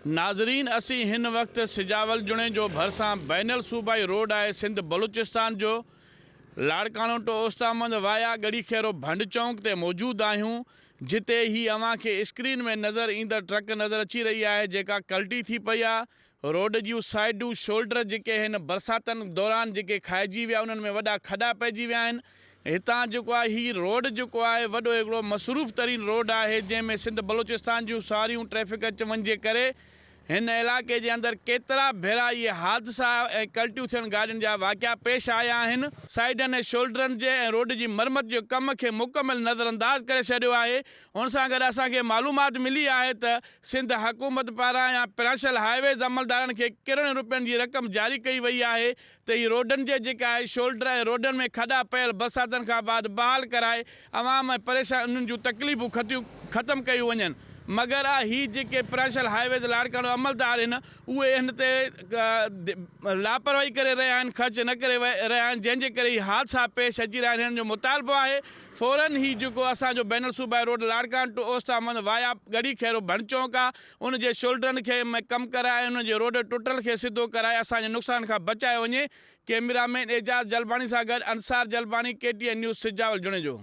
नाज़रीन असी हिन वक्त सिजावल जुणे जो भरसा बैनल सूबाई रोड है सिंध बलूचिस्तान जो लाड़काणो टू ओस्तामंद वाया गड़ी खेरो भंड चौक ते मौजूद आहियूं जिते ही अवां के स्क्रीन में नज़र ईंदड़ ट्रक नज़र अची रही है जेका कल्टी थी पई आहे। रोड जूं साइडूं शोल्डर जेके हिन बरसातन दौरान जेके खाइजी विया उन्हनि में वॾा खॾा पइजी विया आहिनि। हितां जेको आहे ही रोड जेको आहे वॾो हिकिड़ो मसरूफ़ तरीन रोड आहे जंहिंमें सिंध बलूचिस्तान जूं सारियूं ट्रैफ़िक अच वञ जे करे हिन इलाके जे अंदर केतरा भेरा ये हादसा ऐं कल्टियूं थियण गाॾियुनि जा वाक़िया पेश आया आहिनि। साइडनि ऐं शोल्डरनि जे ऐं रोड जी मरमत जो कम खे मुकमिल नज़रअंदाज करे छॾियो आहे। हुन सां गॾु असांखे मालूमात मिली आहे त सिंध हुकूमत पारां या नेशनल हाईवेज़ अमलदारनि खे किरड़नि रुपयनि जी रक़म जारी कई वई आहे त ही रोडनि जे जेका आहे शोल्डर ऐं रोडनि में खॾा पयल बरसातनि खां बाद बहाल कराए अवाम ऐं परेशानियुनि जूं तकलीफ़ूं ख़तमु कयूं वञनि। मगर ही जेके नेशनल हाईवेज़ लाड़काणो अमलदार आहिनि उहे हिन ते लापरवाही करे रहिया आहिनि, ख़र्च न करे रहिया आहिनि, जंहिंजे करे ही हादसा पेश अची रहिया आहिनि। हिननि जो मुतालबो आहे फ़ौरन ही जेको असांजो बैनल सूबाई रोड लाड़काणो टू ओस्तामंद वाया गड़ी खेरो भंड चौक आहे उन जे शोल्डरनि खे में कमु कराए उन जे रोड टुटल खे सिधो कराए असांजे नुक़सान खां बचायो वञे। कैमरामैन एजाज़ जलबाणी सां गॾु अंसार जलबाणी, KTN न्यूज़ सिजावल जुणे जो।